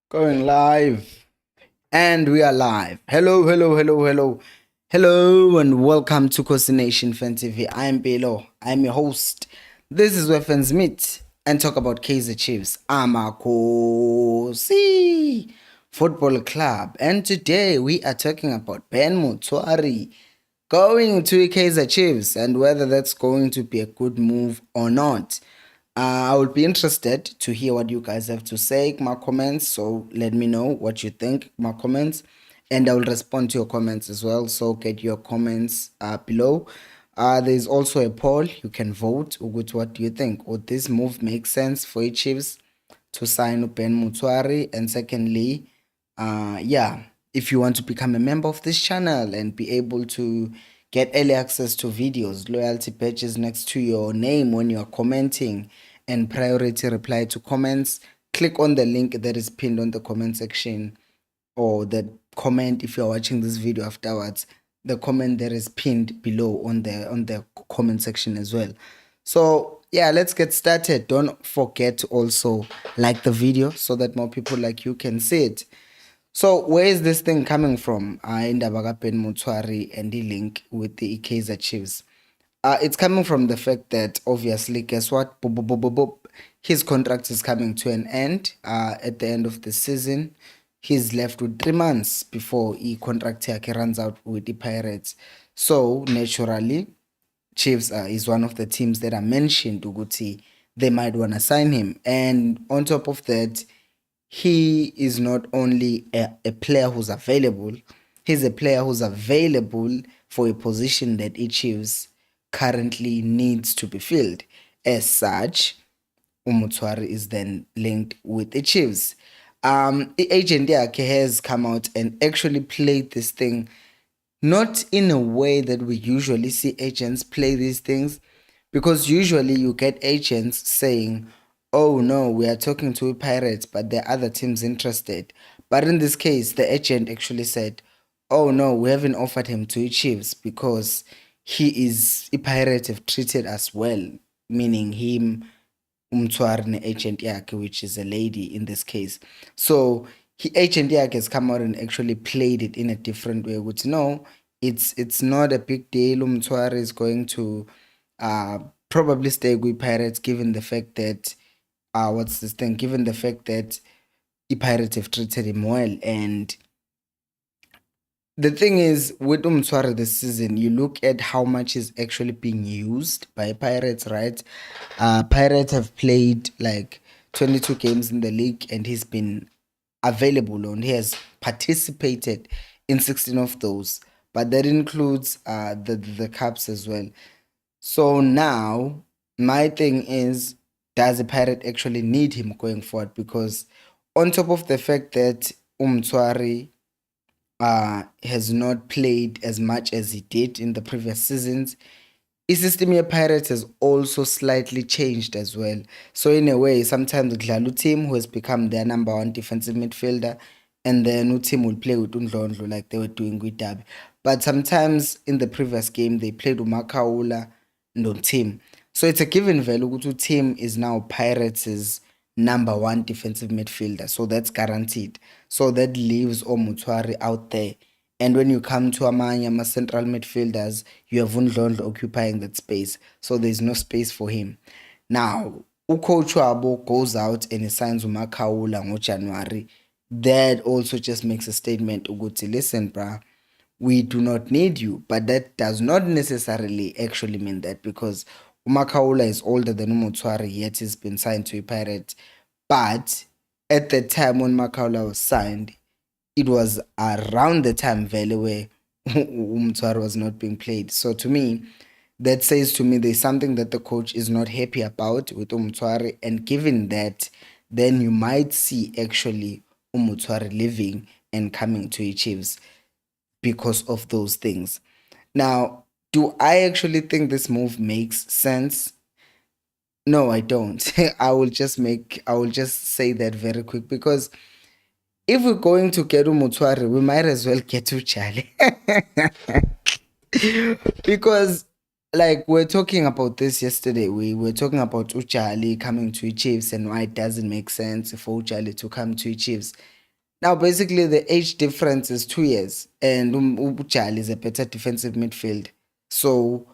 Going live. And we are live. Hello, and welcome to Nation Fan TV. I'm Belo. I'm your host. This is where fans meet and talk about Kaizer Chiefs, Amakosi Football Club. And today we are talking about Ben Motshwari going to Kaizer Chiefs and whether that's going to be a good move or not. I would be interested to hear what you guys have to say, my comments. So let me know what you think, my comments, and I will respond to your comments as well. So get your comments below. There's also a poll. You can vote. With what do you think? Would this move make sense for the Chiefs to sign Ben Motshwari? And secondly, yeah, if you want to become a member of this channel and be able to get early access to videos, loyalty badges next to your name when you are commenting, and priority reply to comments, click on the link that is pinned on the comment section, or the comment if you're watching this video afterwards, the comment that is pinned below on the comment section as well. So yeah, let's get started. Don't forget to also like the video so that more people like you can see it. So where is this thing coming from? Indaba Ben Motshwari and the link with the Kaizer Chiefs. It's coming from the fact that obviously, guess what? Boop, boop, boop, boop, boop. His contract is coming to an end at the end of the season. He's left with 3 months before he contract runs out with the Pirates. So naturally, Chiefs is one of the teams that I mentioned, Uguti. They might want to sign him. And on top of that, he is not only a player who's available, he's a player who's available for a position that it Chiefs currently needs to be filled. As such, Motshwari is then linked with the Chiefs. The agent has come out and actually played this thing not in a way that we usually see agents play these things, because usually you get agents saying, oh no, we are talking to Pirates, but there are other teams interested. But in this case, the agent actually said, oh no, we haven't offered him to Chiefs because Pirates have treated us well, meaning him, Umtwari agent yakhe, which is a lady in this case. So agent yakhe has come out and actually played it in a different way, which no, it's not a big deal. Umtwari is going to probably stay with Pirates, given the fact that given the fact that the Pirates have treated him well. And the thing is, with Umtwari this season, you look at how much is actually being used by Pirates, right? Pirates have played like 22 games in the league, and he's been available, and he has participated in 16 of those. But that includes the cups as well. So now my thing is, does the Pirate actually need him going forward? Because on top of the fact that Umtwari has not played as much as he did in the previous seasons, Isistimia Pirates has also slightly changed as well. So in a way, sometimes the Glalu team who has become their number one defensive midfielder, and then new team will play with Undlondlo like they were doing with Derby. But sometimes in the previous game, they played with Makaula and team. So it's a given value to team is now Pirates' number one defensive midfielder. So that's guaranteed. So that leaves Omutwari out there. And when you come to Amanya, central midfielders, you have Undlondlo occupying that space. So there's no space for him. Now, ucoach wabo goes out and he signs uMakaula ngoJanuary. That also just makes a statement ukuthi, listen, bruh, we do not need you. But that does not necessarily actually mean that, because uMakaula is older than Motshwari, yet he's been signed to a Pirate. But at the time when Makaula was signed, it was around the time valley where Motshwari was not being played. So to me, that says to me there's something that the coach is not happy about with Motshwari, and given that, then you might see actually Motshwari leaving and coming to the Chiefs because of those things. Now, do I actually think this move makes sense? No, I don't. I will just say that very quick, because if we're going to get Motshwari, we might as well get Uchale. Because like we're talking about this yesterday, we were talking about Uchale coming to Chiefs and why it doesn't make sense for Uchale to come to Chiefs. Now, basically, the age difference is 2 years, and Uchali is a better defensive midfield. So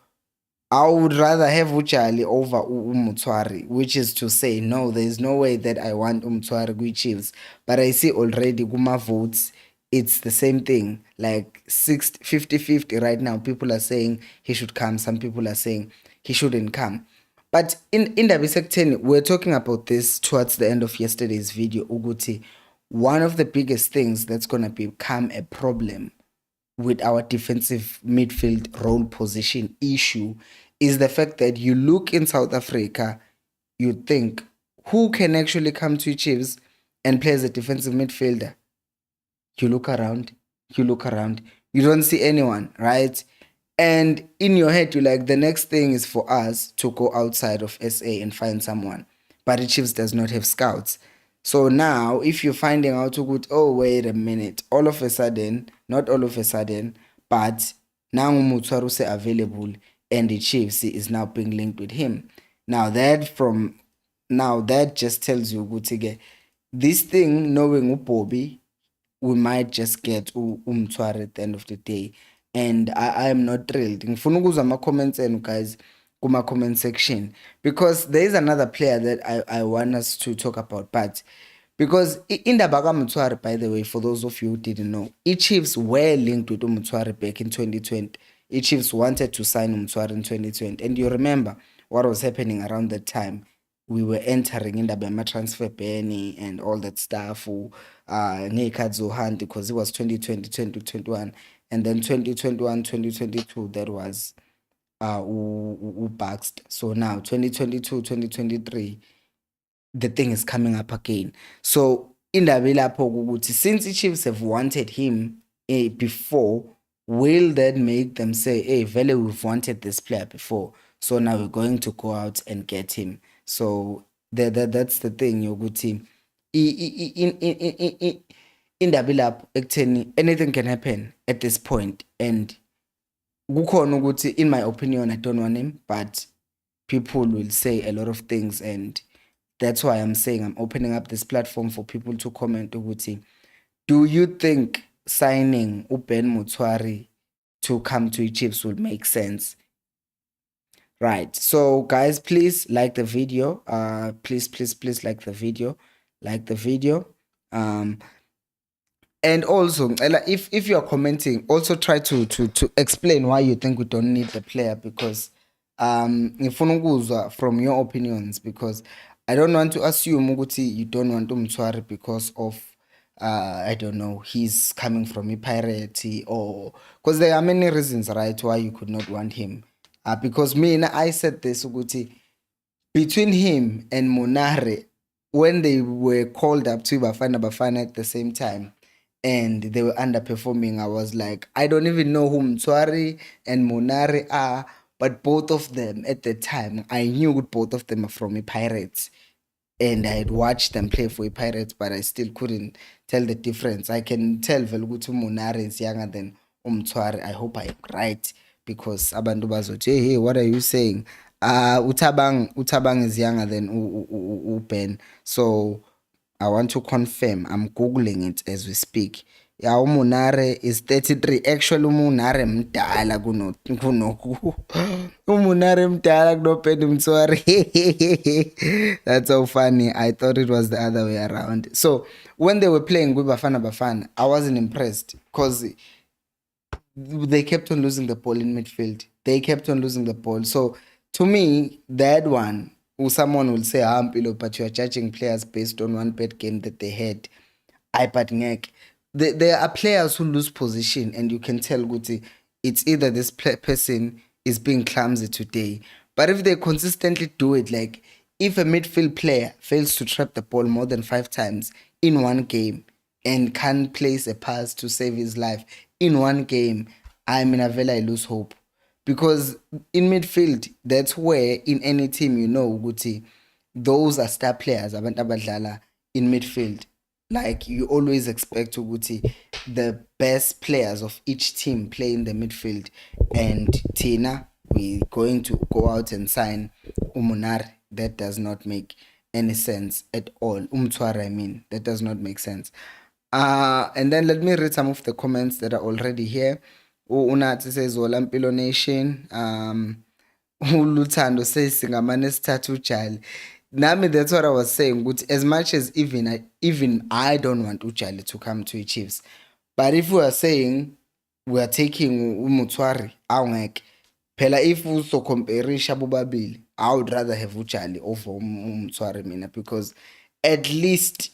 I would rather have Uchali over Motshwari, which is to say, no, there is no way that I want Motshwari with Chiefs. But I see already Guma votes, it's the same thing. Like 50-50 right now. People are saying he should come. Some people are saying he shouldn't come. But in the 10, we're talking about this towards the end of yesterday's video, Uguti. One of the biggest things that's going to become a problem with our defensive midfield role position issue is the fact that you look in South Africa, you think, who can actually come to Chiefs and play as a defensive midfielder? You look around, you don't see anyone, right? And in your head, you're like, the next thing is for us to go outside of SA and find someone. But the Chiefs does not have scouts. So now, if you're finding out, oh, wait a minute, all of a sudden, not all of a sudden, but now Motshwari available and the Chiefs is now being linked with him. Now that just tells you, this thing, knowing Bobby, we might just get Motshwari at the end of the day. And I am not thrilled. Ngifuna ukuzwa ama-comments enu guys kuma-comment section, because there is another player that I want us to talk about. But because indaba kaMotshwari, by the way, for those of you who didn't know, Chiefs were linked with Motshwari back in 2020. Chiefs wanted to sign Motshwari in 2020. And you remember what was happening around that time. We were entering indaba yama-transfer ban and all that stuff. Ngey'khathi zohandi, because it was 2020, 2021. And then 2021, 2022, that was Baxter. So now 2022, 2023, the thing is coming up again. So indaba ilapho ukuthi since the Chiefs have wanted him before, will that make them say, hey, vele, we've wanted this player before, so now we're going to go out and get him? So that's the thing yokuthi indaba ilapho ekutheni anything can happen at this point. And kukhona ukuthi, in my opinion, I don't want him, but people will say a lot of things, and that's why I'm saying I'm opening up this platform for people to comment ukuthi, do you think signing Ben Motshwari to come to Chiefs would make sense? Right. So guys, please like the video. Please like the video. Like the video. And also, if you're commenting, also try to explain why you think we don't need the player, because ngifuna ukuzwa from your opinions, because I don't want to assume ukuthi you don't want Motshwari because of I don't know, he's coming from a pirate, or because there are many reasons, right, why you could not want him. Because I said this ukuthi, between him and Monare, when they were called up to Bafana at the same time, and they were underperforming, I was like, I don't even know who Motshwari and Monare are, but both of them at the time, I knew both of them are from a Pirates, and I had watched them play for a Pirates, but I still couldn't tell the difference. I can tell Velugutu Monare is younger than Motshwari. I hope I'm right, because abantu bazothi, hey, what are you saying? Utabang is younger than Ben. So I want to confirm. I'm Googling it as we speak. Yeah, uMonare is 33. Actually, uMonare mdala kunoku. uMonare mdala kunoPen Motshwari. That's so funny. I thought it was the other way around. So when they were playing with Bafana, I wasn't impressed, because they kept on losing the ball in midfield. They kept on losing the ball. So to me, that one, someone will say, but you are judging players based on one bad game that they had. There are players who lose position, and you can tell Guti, it's either this person is being clumsy today. But if they consistently do it, like if a midfield player fails to trap the ball more than 5 times in one game and can't place a pass to save his life in one game, I lose hope. Because in midfield, that's where in any team, Guti, those are star players, abantu abadlala in midfield. Like, you always expect Guti, the best players of each team play in the midfield. And Tina, we're going to go out and sign Umunari. That does not make any sense at all. Motshwari, that does not make sense. And then let me read some of the comments that are already here. Unathi says Olampilo Nation. uLuthando says singamane sithatha uJali. Nami, that's what I was saying. But as much as even I don't want uJali to come to Chiefs, but if we are saying we are taking uMotshwari, awungeke. Phela if uzocomparisha bobabili, I would rather have uJali over uMotshwari mina, because at least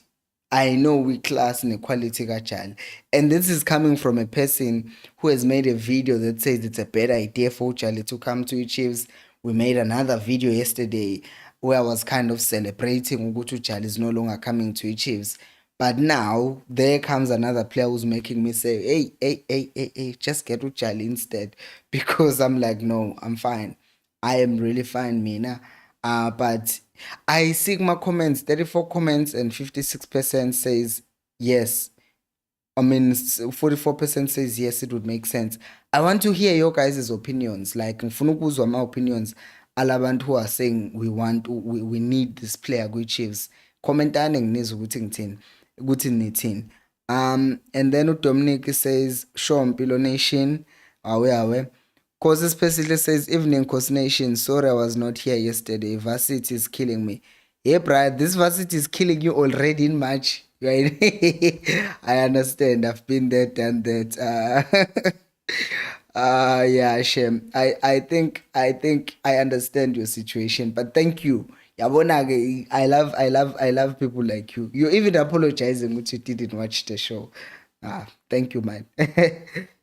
I know we class quality kaJali. And this is coming from a person who has made a video that says it's a better idea for uJali to come to Chiefs. We made another video yesterday where I was kind of celebrating ukuthi uJali is no longer coming to Chiefs. But now there comes another player who's making me say, hey, just get uJali instead. Because I'm like, no, I'm fine. I am really fine, Mina. But I see my comments, 34 comments and 56% says yes. I mean, 44% says yes, it would make sense. I want to hear your guys' opinions. Like, ngifuna ukuzwa my opinions. Alabantu who are saying we need this player kwi-Chiefs. Commentani nginizwe ukuthi nithini. And then uDominic says, sure, Mpilo Nation. Awe. Cause especially says, evening Coast Nation. Sorry I was not here yesterday. Varsity is killing me. Hey, Brad, this varsity is killing you already in March. Right? I understand. I've been there, done that. Yeah, Shem. I think I understand your situation, but thank you. Yabona, I love people like you. You're even apologizing that you didn't watch the show. Thank you, man.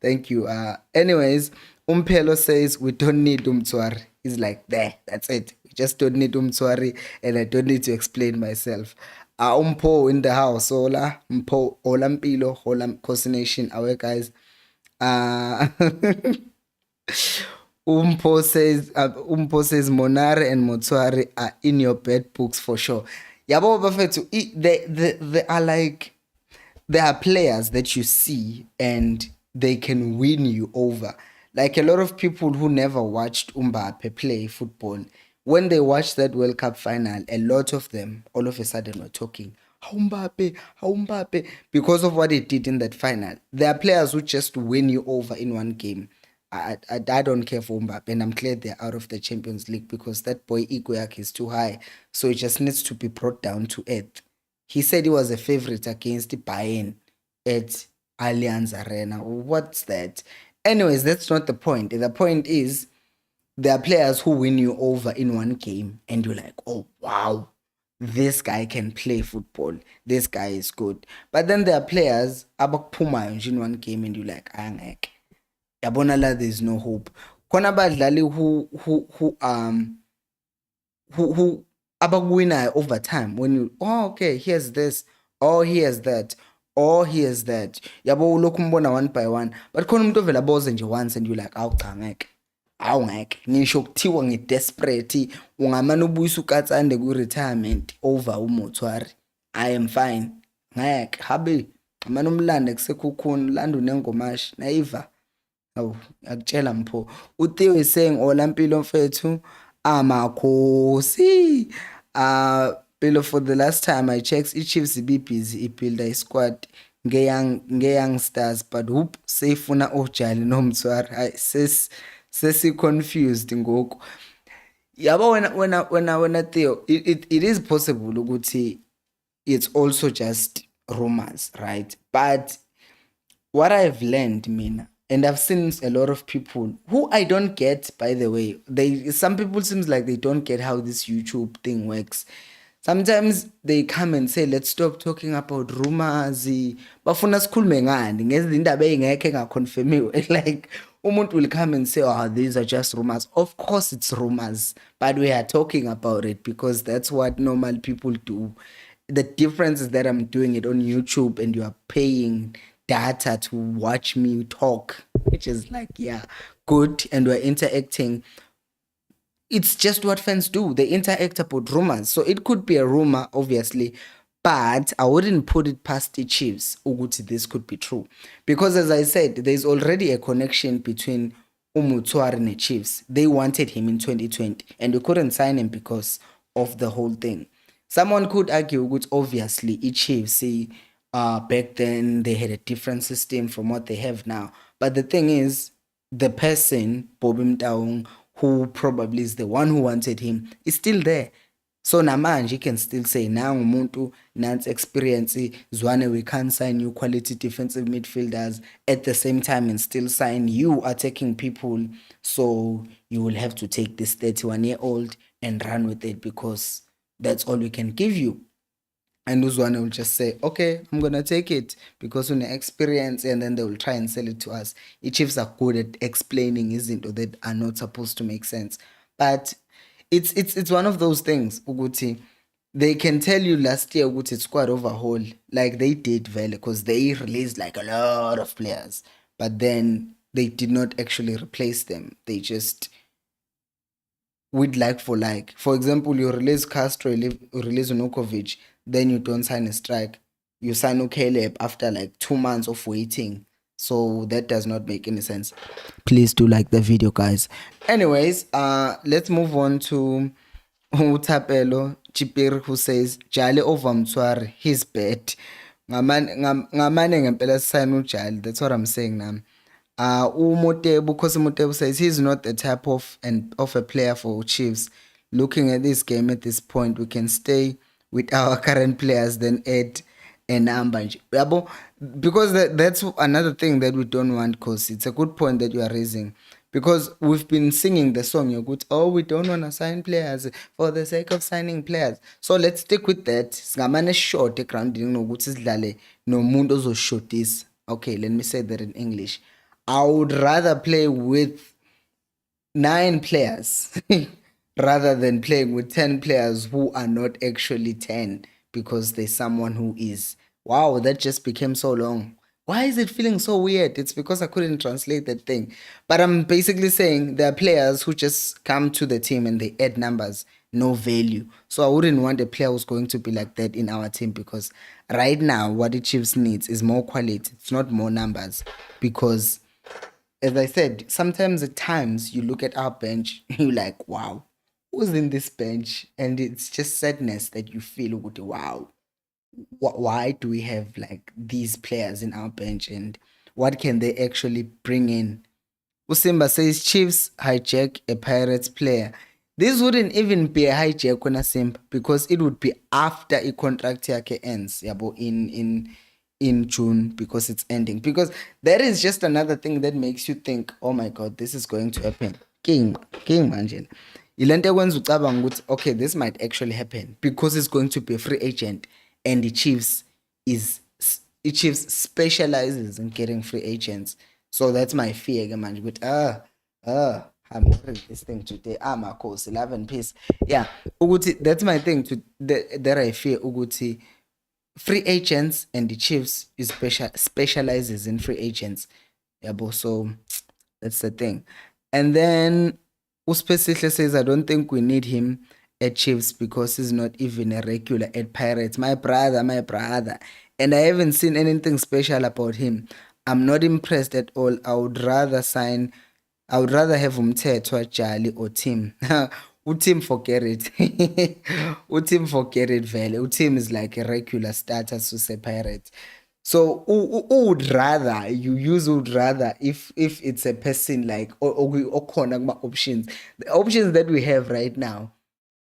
Thank you. Anyways, Umpelo says we don't need Motshwari. He's like, that's it. We just don't need Motshwari, and I don't need to explain myself. Umpo in the house, Ola, Mpo, Olampilo, Olam Coordination, our guys. Umpo says Monare and Motshwari are in your bed books for sure. Yabo bafethu, they are like, there are players that you see and they can win you over. Like a lot of people who never watched Mbappe play football, when they watched that World Cup final, a lot of them all of a sudden were talking, how Mbappe, because of what he did in that final. There are players who just win you over in one game. I don't care for Mbappe, and I'm glad they're out of the Champions League, because that boy ego is too high. So it just needs to be brought down to earth. He said he was a favorite against Bayern at Allianz Arena. What's that? Anyways, that's not the point. The point is, there are players who win you over in one game and you're like, oh, wow, this guy can play football. This guy is good. But then there are players abakuphumayo in one game and you're like, angeke. Yabona la, there's no hope. Khona abadlali who abakuwinayo over time, when you, oh, okay, here's this, or here's that, or here's that. Yabo ulokhu umbona one by one. But khona umuntu ovela boze nje once and you like, awu cha ngeke. Awungeke. Ngisho kuthiwa ngidesperate, ungamane ubuyisa ukatsande ku-retirement over uMotshwari. I am fine. Ngeke. Habe, amane umlande kusekhukhuni, landa unengomashi. Naiva. Awu, akutshela Mpho. uTheo is saying, Olampilo mfethu, amakhosi. Pilo, for the last time I checked, iChiefs be busy ibuild a squad nge-youngsters, but whoop seyifuna uJali noMotshwari. Hayi sesi-confused ngoku. Yabo wena Theo, it is possible ukuthi it's also just rumors, right? But what I've learned, mina, and I've seen a lot of people who I don't get, by the way, some people seems like they don't get how this YouTube thing works. Sometimes they come and say, let's stop talking about rumors. Bafuna sikhulume ngani ngezindaba ezingekho engaconfirmiwe. Like, umuntu will come and say, oh, these are just rumors. Of course it's rumors, but we are talking about it because that's what normal people do. The difference is that I'm doing it on YouTube and you are paying data to watch me talk, which is like, yeah, good, and we're interacting. It's just what fans do. They interact about rumors. So it could be a rumor, obviously, but I wouldn't put it past the Chiefs ukuthi this could be true. Because as I said, there's already a connection between uMotshwari and the Chiefs. They wanted him in 2020 and we couldn't sign him because of the whole thing. Someone could argue ukuthi obviously iChiefs Back then they had a different system from what they have now. But the thing is, the person, Bobby Mtaung, who probably is the one who wanted him, is still there. So namanje you can still say nangu umuntu nansi experience Zwane, we can't sign you quality defensive midfielders at the same time and still sign you attacking people. So you will have to take this 31-year-old and run with it because that's all we can give you. And Uzwane will just say, okay, I'm gonna take it because we experience, and then they will try and sell it to us. The Chiefs are good at explaining izinto that are not supposed to make sense. But it's one of those things, Uguti. They can tell you last year Uguti it's squad overhaul, like they did vele, because they released like a lot of players, but then they did not actually replace them. They just with like for like. For example, you release Castro, you release Unukovic, then you don't sign a strike. You sign Caleb after like 2 months of waiting. So that does not make any sense. Please do like the video, guys. Anyways, let's move on to Utapelo Chipir, who says Jali over Mtshwari, he's bad. Ngamane ngempela sign uJali. That's what I'm saying now. Umotebo says he's not the type of a player for Chiefs. Looking at this game at this point, we can stay with our current players than add a number. Because that's another thing that we don't want, because it's a good point that you are raising. Because we've been singing the song, you're good. Oh, we don't want to sign players for the sake of signing players. So let's stick with that. Singamane short ground no mundo zo short this. Okay, let me say that in English. I would rather play with 9 players rather than playing with 10 players who are not actually 10 because there's someone who is. Wow, that just became so long. Why is it feeling so weird? It's because I couldn't translate that thing. But I'm basically saying there are players who just come to the team and they add numbers, no value. So I wouldn't want a player who's going to be like that in our team, because right now what the Chiefs needs is more quality. It's not more numbers, because as I said, sometimes at times you look at our bench, you're like, wow, who's in this bench? And it's just sadness that you feel, wow, why do we have like these players in our bench, and what can they actually bring in? Usimba says Chiefs hijack a Pirates player. This wouldn't even be a hijack on a Simba, because it would be after a contract yake ends, yabo, in June, because it's ending. Because that is just another thing that makes you think, oh my god, this is going to happen. King manje. Ilento ekwenza ucabanga ukuthi okay, this might actually happen because it's going to be a free agent, and the Chiefs specializes in getting free agents. So that's my fear, manje. But I'm hearing this thing today. My course 11 piece. Yeah, Uguti, that's my thing that I fear, Uguti. Free agents, and the Chiefs is specializes in free agents. Yeah, so that's the thing. And then Uspecific says, I don't think we need him at Chiefs because he's not even a regular at Pirates. My brother. And I haven't seen anything special about him. I'm not impressed at all. I would rather have Umthetho, Jali, or Tim. Utim, forget it. Utim, forget it vele. Utim is like a regular starter to separate. So who would rather you use would rather if it's a person like or options. The options that we have right now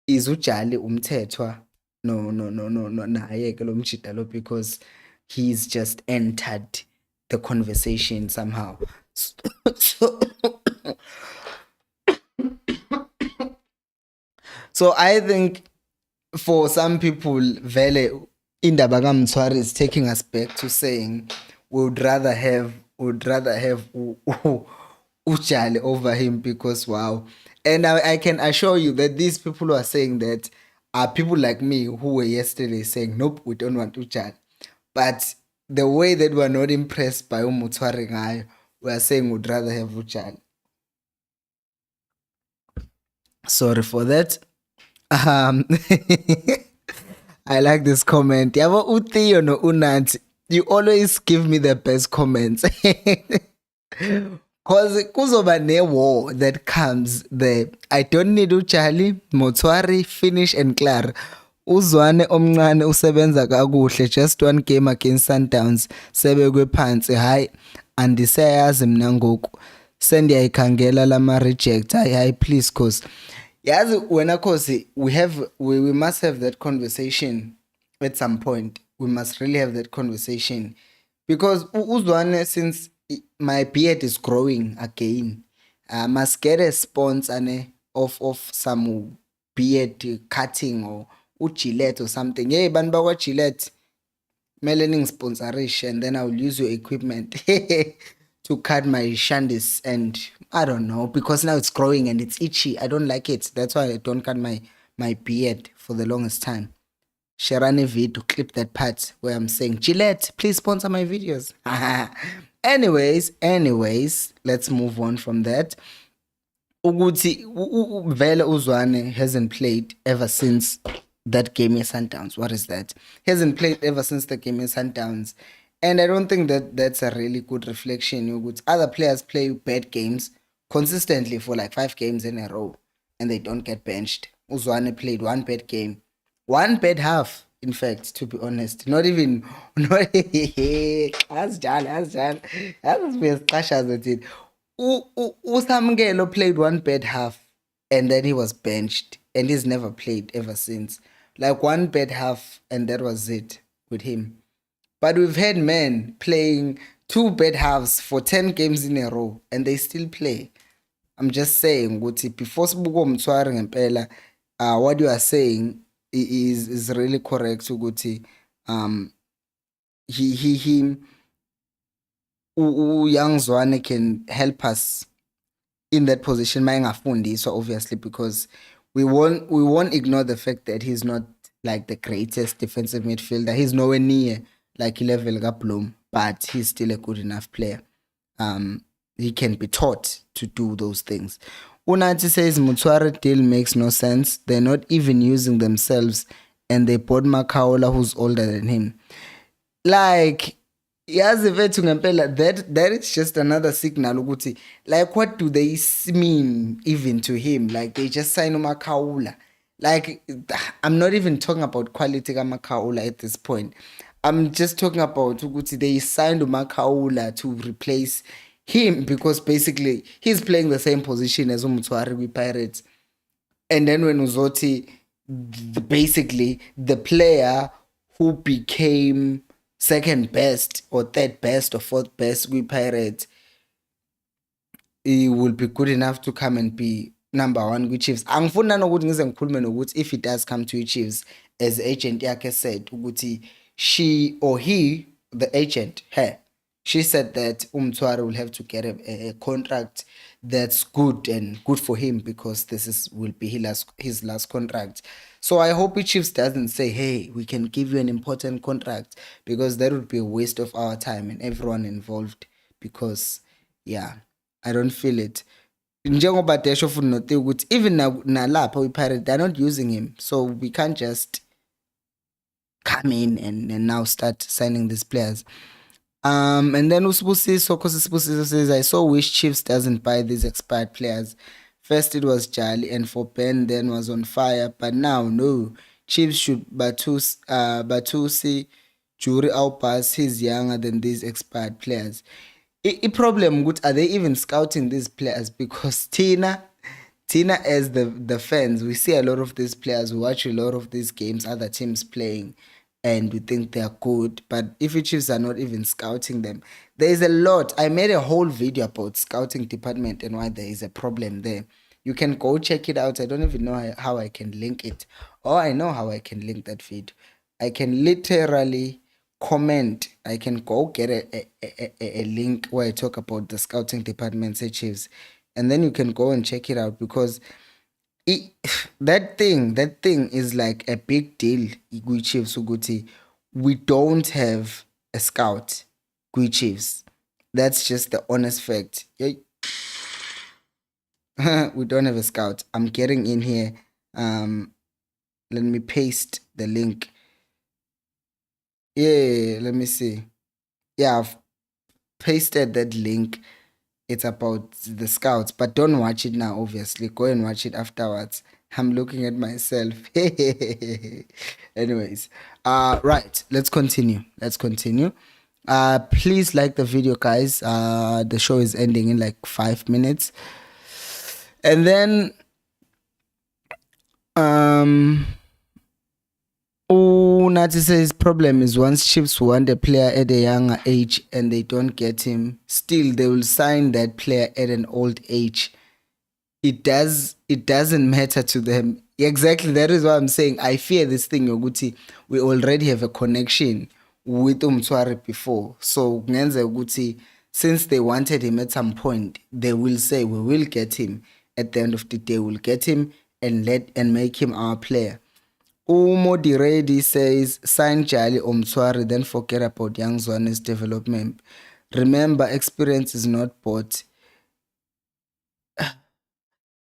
is Ujali Umthethwa. No, naye ke lo mjida lo, because he's just entered the conversation somehow. So I think for some people, Vele Indaba kaMtshwari is taking us back to saying we would rather have Ujali over him, because wow. And I can assure you that these people who are saying that are people like me who were yesterday saying nope, we don't want Ujali. But the way that we're not impressed by Mutshwari ngayo, we are saying we'd rather have Ujali. Sorry for that. I like this comment. Yabo uTheo no uNanti, you always give me the best comments. Cause kuzoba ne war that comes there. I don't need Ujali, Motshwari, finish and clear. Uzwane omncane usebenza kakuhle, just one game against Sundowns sebekwe phansi. Hayi andiseyazi mina ngoku sendiyayikhangela lama reject. Hayi please cause yazi wena cause we must have that conversation at some point. We must really have that conversation because Uzwane, since my beard is growing again, I must get a sponsor of some beard cutting or Gillette or something. Hey, bantu bakwa Gillette, melaning sponsorish, and then I will use your equipment to cut my shandis. And I don't know, because now it's growing and it's itchy. I don't like it. That's why I don't cut my beard for the longest time. Sharani V to clip that part where I'm saying, Gillette, please sponsor my videos. Anyways, let's move on from that. Ukuthi vele Uzwane hasn't played ever since that game in Sundowns. What is that? He hasn't played ever since the game in Sundowns. And I don't think that that's a really good reflection. Other players play bad games consistently for like 5 games in a row and they don't get benched. Uzwane played one bad game. One bad half, in fact, to be honest. Not even as Usamkelo played one bad half and then he was benched and he's never played ever since. Like one bad half and that was it with him. But we've had men playing 2 bad halves for 10 games in a row and they still play. I'm just saying, ukuthi before sibuko Mtshwari ngempela, what you are saying is really correct. Ukuthi he young Zwane can help us in that position. So obviously, because we won't ignore the fact that he's not like the greatest defensive midfielder. He's nowhere near like level Bloom, but he's still a good enough player. He can be taught to do those things. Unati says Motshwari deal makes no sense. They're not even using themselves, and they bought Makaola, who's older than him. Like, yazi vethu ngempela, that is just another signal ukuthi, like, what do they mean even to him? Like, they just sign uMakaula. Like, I'm not even talking about quality kaMakaula at this point. I'm just talking about ukuthi they signed uMakaula to replace him because basically he's playing the same position as uMotshwari with Pirates. And then when Uzoti, basically the player who became second best or third best or fourth best with Pirates, he will be good enough to come and be number 1 with Chiefs. Angifuna nokuthi ngize ngikhulume nokuthi if he does come to Chiefs, as agent yakhe said ukuthi she or he, the agent, her, she said that Motshwari will have to get a contract that's good and good for him because will be his last contract. So I hope Chiefs doesn't say, hey, we can give you an important contract, because that would be a waste of our time and everyone involved, because yeah, I don't feel it. Njengoba Desho futhi note ukuthi even nalapha we-Pirate, they're not using him, so we can't just come in and now start signing these players. And then Usibusiso says, I so wish Chiefs doesn't buy these expired players. First it was Jali, and for Ben then was on fire, but now no. Chiefs should Batusi Jury Aupas, he's younger than these expired players. I problem good, are they even scouting these players? Because Tina as the fans, we see a lot of these players, we watch a lot of these games, other teams playing, and we think they are good. But if the Chiefs are not even scouting them, there is a lot. I made a whole video about scouting department and why there is a problem there. You can go check it out. I don't even know how I can link it. Or I know how I can link that video. I can literally comment. I can go get a link where I talk about the scouting department at Chiefs. And then you can go and check it out, because that thing is like a big deal. Chiefs, we don't have a scout. Chiefs, that's just the honest fact. We don't have a scout. I'm getting in here. Let me paste the link. Yeah, let me see. Yeah, I've pasted that link. It's about the scouts, but don't watch it now, obviously. Go and watch it afterwards. I'm looking at myself. Anyways, right, let's continue. Please like the video, guys. The show is ending in like 5 minutes. And then Nati says problem is once Chiefs want a player at a younger age and they don't get him, still they will sign that player at an old age. It doesn't matter to them. Exactly, that is what I'm saying. I fear this thing yokuthi we already have a connection with Motshwari before. So ngenza ukuthi since they wanted him at some point, they will say we will get him. At the end of the day, we'll get him and make him our player. Umodiredi says sign Jali or Motshwari, then forget about young Zwane's development. Remember, experience is not bought.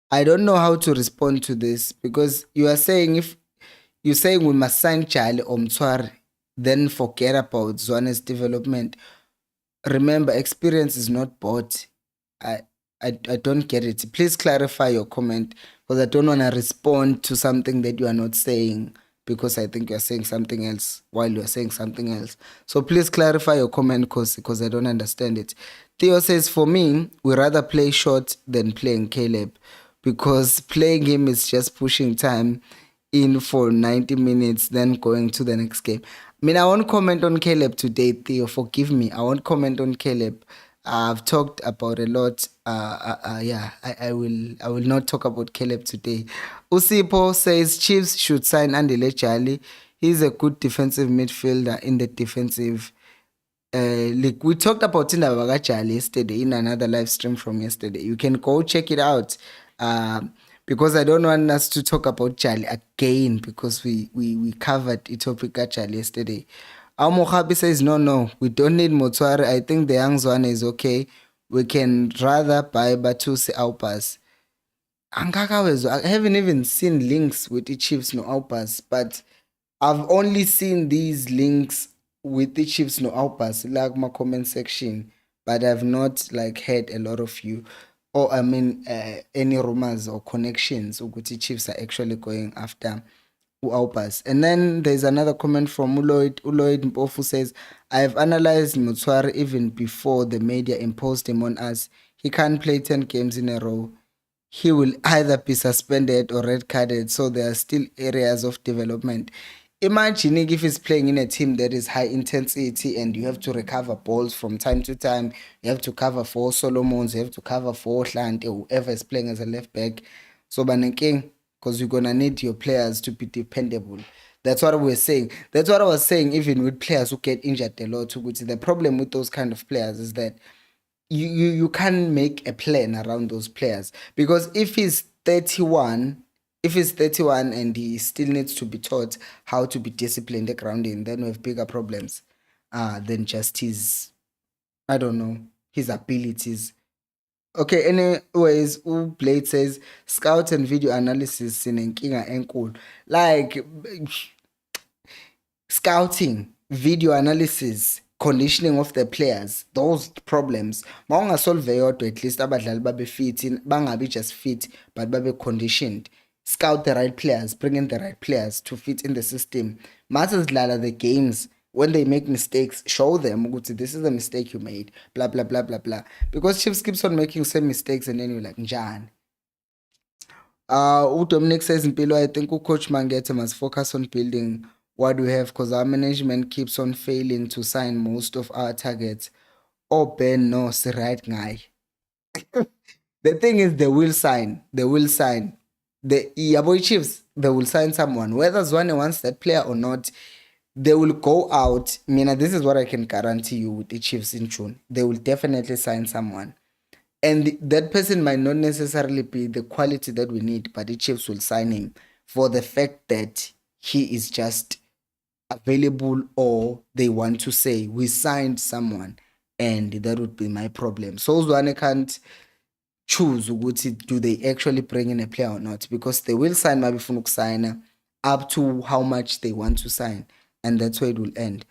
I don't know how to respond to this because you are saying if you're saying we must sign Charlie or Motshwari, then forget about Zwane's development. Remember, experience is not bought. I don't get it. Please clarify your comment because I don't want to respond to something that you are not saying because I think you are saying something else while you are saying something else. So please clarify your comment because I don't understand it. Theo says, for me, we rather play short than playing Caleb because playing him is just pushing time in for 90 minutes, then going to the next game. I mean, I won't comment on Caleb today, Theo. Forgive me. I won't comment on Caleb. I've talked about a lot. I will not talk about Caleb today. Usipo says Chiefs should sign Andile Charlie. He's a good defensive midfielder in the defensive like we talked about Indaba Charlie yesterday in another live stream from yesterday. You can go check it out. Because I don't want us to talk about Charlie again because we covered Ethiopia Charlie yesterday. Mohabi says no, we don't need Motshwari. I think the young one is okay. We can rather buy Batusi Aupas. I haven't even seen links with the Chiefs no Aupas, but I've only seen these links with the Chiefs no Aupas, like my comment section, but I've not like heard a lot of you, or I mean, any rumors or connections ukuthi Chiefs are actually going after Aupas. And then there's another comment from Uloid. Uloid Mpofu says, I've analyzed Motshwari even before the media imposed him on us. He can't play 10 games in a row. He will either be suspended or red carded, so there are still areas of development. Imagine if he's playing in a team that is high intensity and you have to recover balls from time to time. You have to cover for Solomons, you have to cover for Hlante, whoever is playing as a left back. So, Banenking, because you're going to need your players to be dependable. That's what we're saying. That's what I was saying, even with players who get injured a lot. The problem with those kind of players is that you can't make a plan around those players because if he's 31 and he still needs to be taught how to be disciplined at grounding, then we have bigger problems than just his, I don't know, his abilities. Okay, anyways, Blade says scout and video analysis sinenkinga enkulu. Like scouting, video analysis, conditioning of the players, those problems mawungasolve yodwa, at least abadlali babe fit, bangabi just fit but babe conditioned. Scout the right players, bring in the right players to fit in the system. Masizidlala the games, when they make mistakes, show them ukuthi this is a mistake you made, blah blah blah blah blah. Because Chiefs keeps on making same mistakes and then you're like, njani? Dominic says Mpilo, I think Coach Mangete must focus on building what we have because our management keeps on failing to sign most of our targets. Oh, Ben, no, it's the right guy. The thing is, they will sign. The Yaboi Chiefs, they will sign someone. Whether Zwane wants that player or not, they will go out. Mina, this is what I can guarantee you with the Chiefs in June. They will definitely sign someone. And that person might not necessarily be the quality that we need, but the Chiefs will sign him for the fact that he is just available, or they want to say we signed someone, and that would be my problem. So Zwane can't choose do they actually bring in a player or not, because they will sign mabifuna ukusayina up to how much they want to sign, and that's where it will end.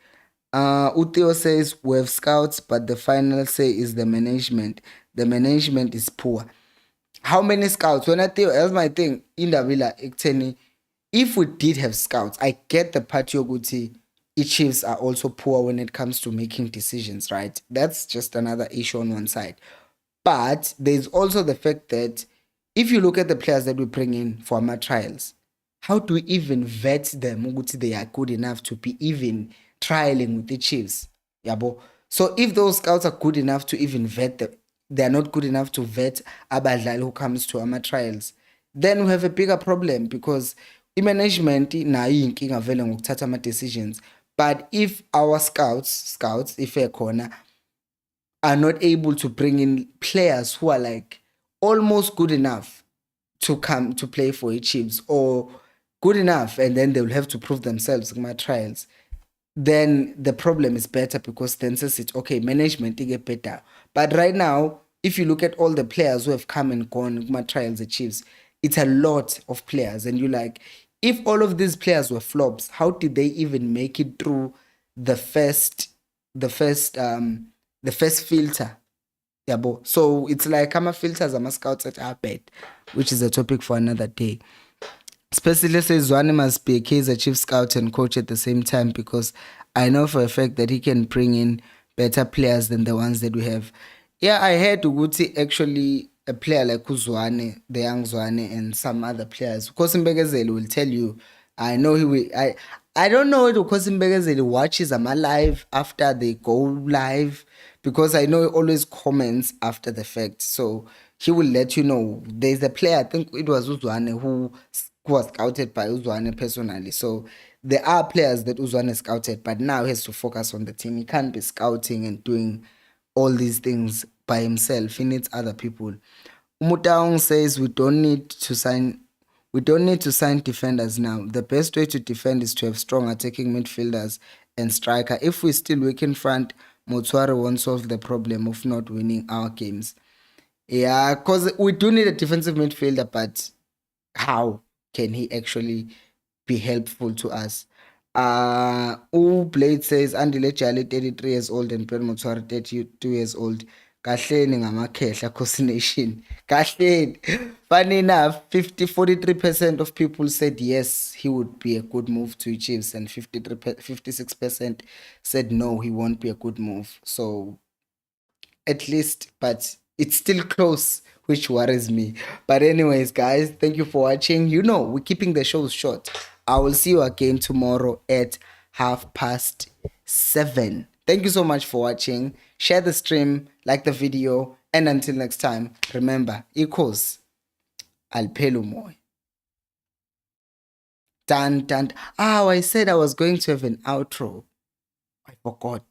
Utheo says we have scouts, but the final say is the management. The management is poor. How many scouts? When I think, that's my thing. In the villa, if we did have scouts, I get the part yoguti. Chiefs are also poor when it comes to making decisions, right? That's just another issue on one side. But there's also the fact that if you look at the players that we bring in for our trials, how do we even vet them ukuthi they are good enough to be even trialing with the Chiefs? Yabo. So if those scouts are good enough to even vet them, they are not good enough to vet abadlali who comes to our trials, then we have a bigger problem because i-management nayo iyinkinga vele ngokuthatha ama-decisions. But if our scouts if ekhona are not able to bring in players who are like almost good enough to come to play for Chiefs or good enough, and then they will have to prove themselves in my trials, then the problem is better because then says it okay, management get better. But right now, if you look at all the players who have come and gone in my trials, the Chiefs, it's a lot of players, and you like, if all of these players were flops, how did they even make it through the first the first the first filter? Yeah, so it's like ama-filters ama-scouts at our bed, which is a topic for another day. Especially says Zwane must be a Kaizer Chiefs scout and coach at the same time because I know for a fact that he can bring in better players than the ones that we have. Yeah, I heard Uguti actually a player like Uzwane, the young Zwane, and some other players. Kosimbegezeli will tell you. I know he will. I don't know if Kosimbegezeli watches them live after they go live because I know he always comments after the fact. So he will let you know. There's a player, I think it was Uzwane, who was scouted by Uzwane personally. So there are players that Uzwane scouted, but now he has to focus on the team. He can't be scouting and doing all these things by himself. He needs other people. Umutaung says we don't need to sign defenders now. The best way to defend is to have strong attacking midfielders and striker. If we still weak in front, Motshwari won't solve the problem of not winning our games. Yeah, because we do need a defensive midfielder, but how can he actually be helpful to us? Blade says Andile Jali 33 years old and Ben Motshwari 32 years old. Kahleni ngamakhehla Khosi Nation. Kahleni. Funny enough, 43% of people said yes, he would be a good move to Chiefs, and 56% said no, he won't be a good move. So at least, but it's still close, which worries me. But anyways, guys, thank you for watching. You know, we're keeping the shows short. I will see you again tomorrow at 7:30. Thank you so much for watching. Share the stream, like the video, and until next time, remember, equals alphelo moy. Dun dun. Oh, I said I was going to have an outro. I forgot.